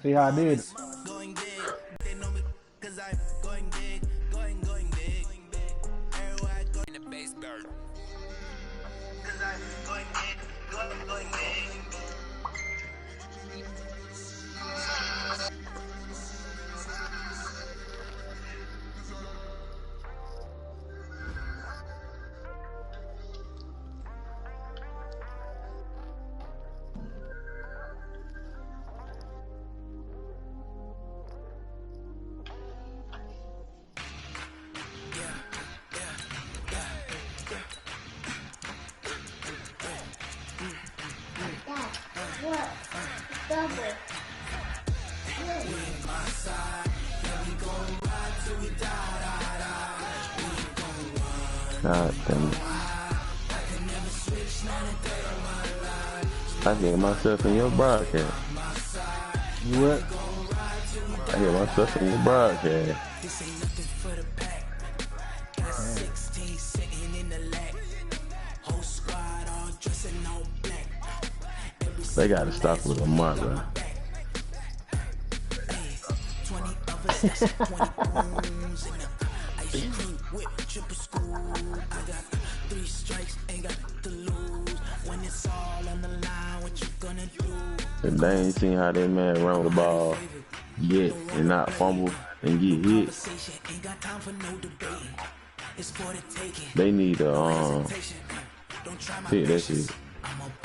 See how I did it. God damn it. I hear myself in your broadcast. You what? I hear myself in your broadcast. They gotta stop with Lamar, bro. If they ain't seen how that man run the ball yet and not fumble and get hit, they need to pick that shit.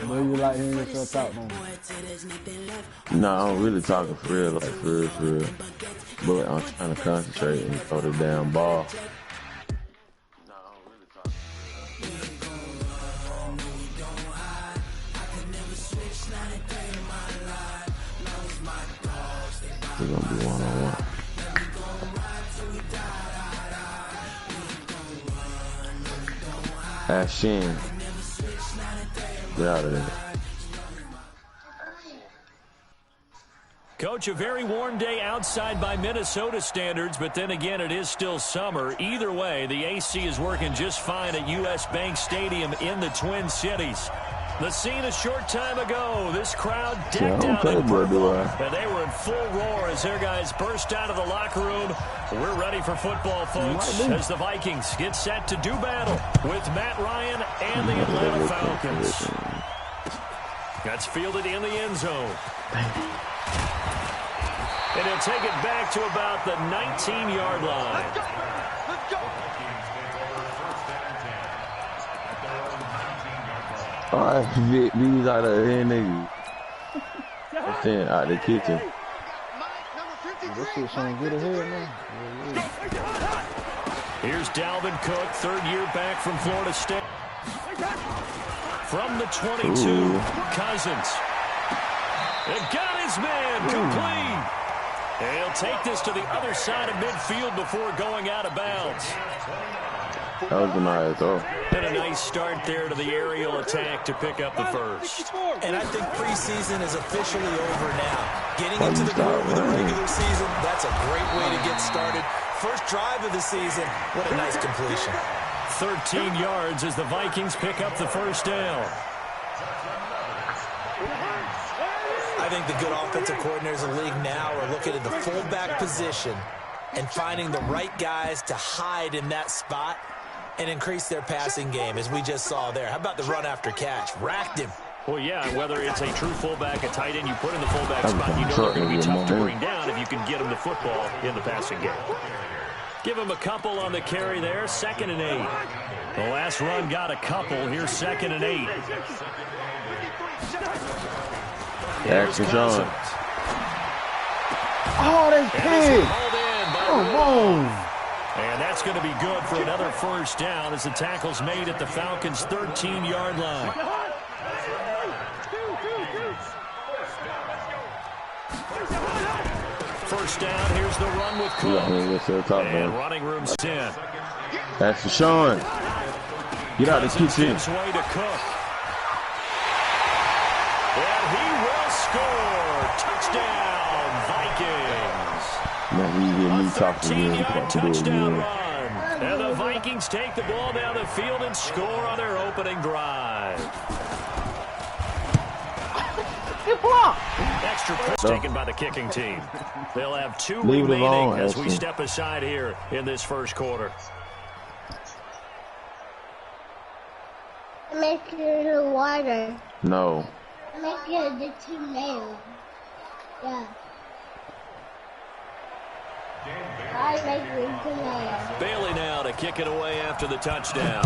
What you like hearing yourself talk, man? No, I'm really talking for real, like for real. But I'm trying to concentrate and throw the damn ball. It's gonna be one-on-one. Ashin. Get out of there. Coach, a very warm day outside by Minnesota standards, but then again, it is still summer. Either way, the AC is working just fine at US Bank Stadium in the Twin Cities. The scene a short time ago, this crowd decked out in purple, and they were in full roar as their guys burst out of the locker room. We're ready for football, folks, as the Vikings get set to do battle with Matt Ryan and the Atlanta Falcons. That's fielded in the end zone. And he'll take it back to about the 19-yard line. Let's go. Alright, these out of here, niggas. Stand out the kitchen. This shit trying to get ahead, man. Here's Dalvin Cook, third-year back from Florida State. From the 22, Cousins. It got his man complete. And he'll take this to the other side of midfield before going out of bounds. That was a nice throw. And a nice start there to the aerial attack to pick up the first. And I think preseason is officially over now. Getting into the groove of the regular season, that's a great way to get started. First drive of the season, what a nice completion. 13 yards as the Vikings pick up the first down. I think the good offensive coordinators in the league now are looking at the fullback position and finding the right guys to hide in that spot and increase their passing game, as we just saw there. How about the run after catch? Racked him. Well, yeah, whether it's a true fullback, a tight end, you put in the fullback spot, you know they're going to be tough to bring down if you can get them the football in the passing game. Give him a couple on the carry there, 2nd and 8. The last run got a couple. Here's 2nd and 8. Action John. Oh, that's big. Come on. And that's going to be good for another first down as the tackle's made at the Falcons' 13-yard line. First down, here's the run with Cook. And running room's 10. That's for Sean. Get out of the kitchen. Way to Cook. And he will score. Touchdown, Vikings. Man, he hear me talking to you. Touchdown run. And the Vikings take the ball down the field and score on their opening drive. You block. Extra points taken by the kicking team. They'll have 2 Leave it remaining alone, as we Ashton. step aside here in this first quarter. Make it wider. No. Make it the tomato. Yeah. I make it tomato. Bailey now to kick it away after the touchdown.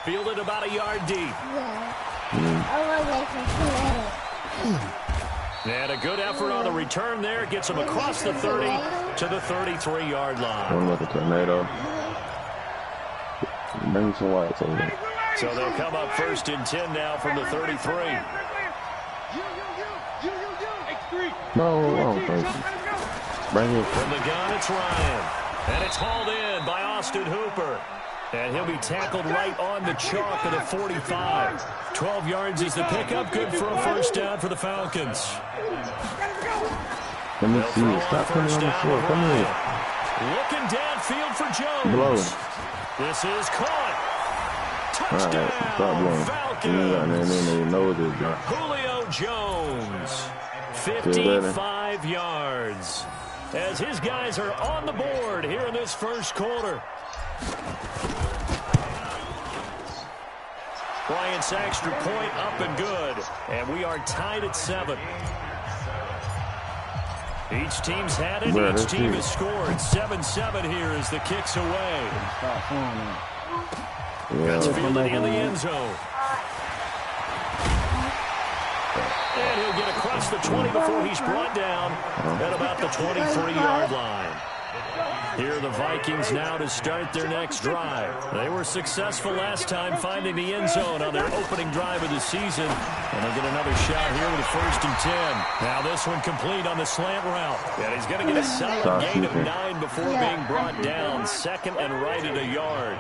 Fielded about a yard deep. Yeah. I want to make a tomato. And a good effort on the return there. Gets him across the 30 to the 33-yard line. One with the tornado. Bring some whites over there. So they'll come up 1st and 10 now from the 33. No, wrong person. Bring it. From the gun, it's Ryan. And it's hauled in by Austin Hooper. And he'll be tackled right on the chalk of the 45. 12 yards is the pickup. Good for a first down for the Falcons. Let me see it. Stop coming on the floor. Come here. Looking downfield for Jones. Blow. This is caught. Touchdown, Alright, stop blowing. Falcons. Julio Jones, 55 yards. As his guys are on the board here in this first quarter. Bryant's extra point up and good. And we are tied at 7. Each team's had it. Each team has scored. 7-7 here as the kick's away. That's fielded in the end zone. And he'll get across the 20 before he's brought down at about the 23-yard line. Here are the Vikings now to start their next drive. They were successful last time finding the end zone on their opening drive of the season. And they'll get another shot here with a 1st and 10. Now this one complete on the slant route. And he's going to get a solid gain of 9 before being brought down. 2nd and right at a yard.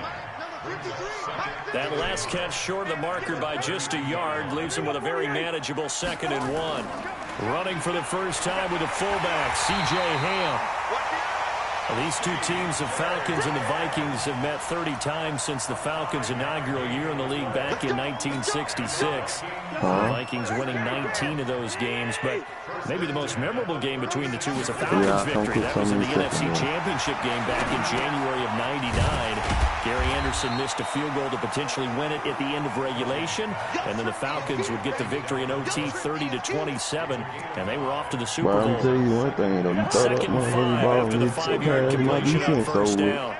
That last catch short of the marker by just a yard leaves him with a very manageable 2nd and 1. Running for the first time with a fullback, C.J. Ham. These two teams, the Falcons and the Vikings, have met 30 times since the Falcons' inaugural year in the league back in 1966. The Vikings winning 19 of those games, but maybe the most memorable game between the two was a Falcons victory. That was in the NFC Championship game back in January of '99. Gary Anderson missed a field goal to potentially win it at the end of regulation, and then the Falcons would get the victory in OT 30-27, and they were off to the Super Bowl. I'll tell you one thing, though. You throw that 2nd and 5 after the 5-yard completion on first down.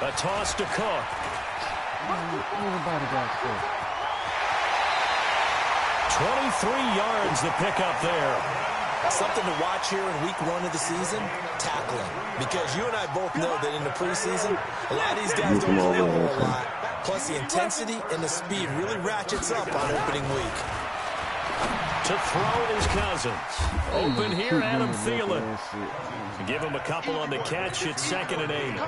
A toss to Cook. 23 yards the pickup there. Something to watch here in week 1 of the season, tackling. Because you and I both know that in the preseason, a lot of these guys don't play a whole lot. Plus the intensity and the speed really ratchets up on opening week. To throw is Cousins. Open here, Adam Thielen. Give him a couple on the catch. It's 2nd and 8.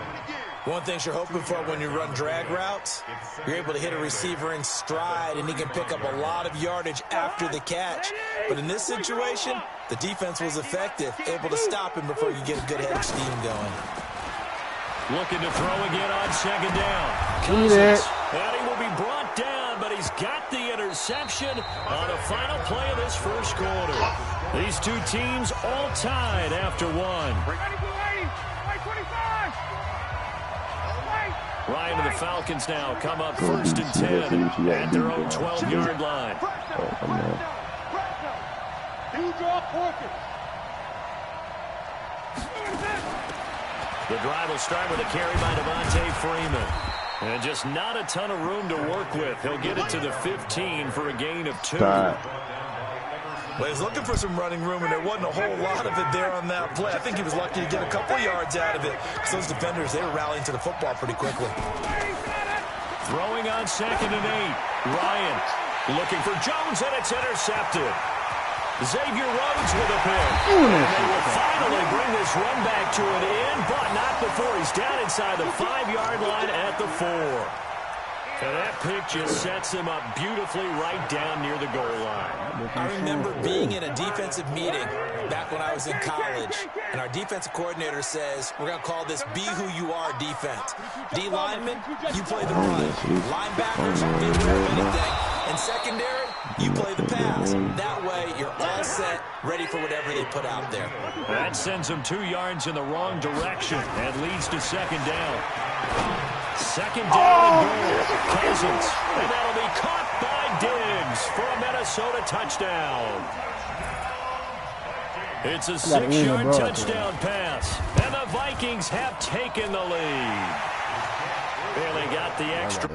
One thing you're hoping for when you run drag routes, you're able to hit a receiver in stride, and he can pick up a lot of yardage after the catch. But in this situation, the defense was effective, able to stop him before you get a good head of steam going. Looking to throw again on 2nd down. Cousins. And he will be brought down, but he's got the interception on the final play of this first quarter. These two teams all tied after 1. Ryan and the Falcons now come up 1st and 10 at their own 12-yard line. The drive will start with a carry by Devontae Freeman. And just not a ton of room to work with. He'll get it to the 15 for a gain of 2. Well, he's looking for some running room, and there wasn't a whole lot of it there on that play. I think he was lucky to get a couple yards out of it, because those defenders, they were rallying to the football pretty quickly. Throwing on 2nd and 8. Ryan looking for Jones, and it's intercepted. Xavier Rhodes with a pick. And they will finally bring this run back to an end, but not before he's down inside the 5-yard line at the 4. And that pick just sets him up beautifully right down near the goal line. I remember being in a defensive meeting back when I was in college, and our defensive coordinator says, we're going to call this Be Who You Are defense. D linemen, you play the run. Linebackers, be aware of anything. And secondary, you play the pass. That way, you're all set, ready for whatever they put out there. That sends them 2 yards in the wrong direction and leads to second down. Second down and goal. Cousins. And that'll be caught by Diggs for a Minnesota touchdown. It's a 6-yard touchdown pass. And the Vikings have taken the lead. Barely got the extra.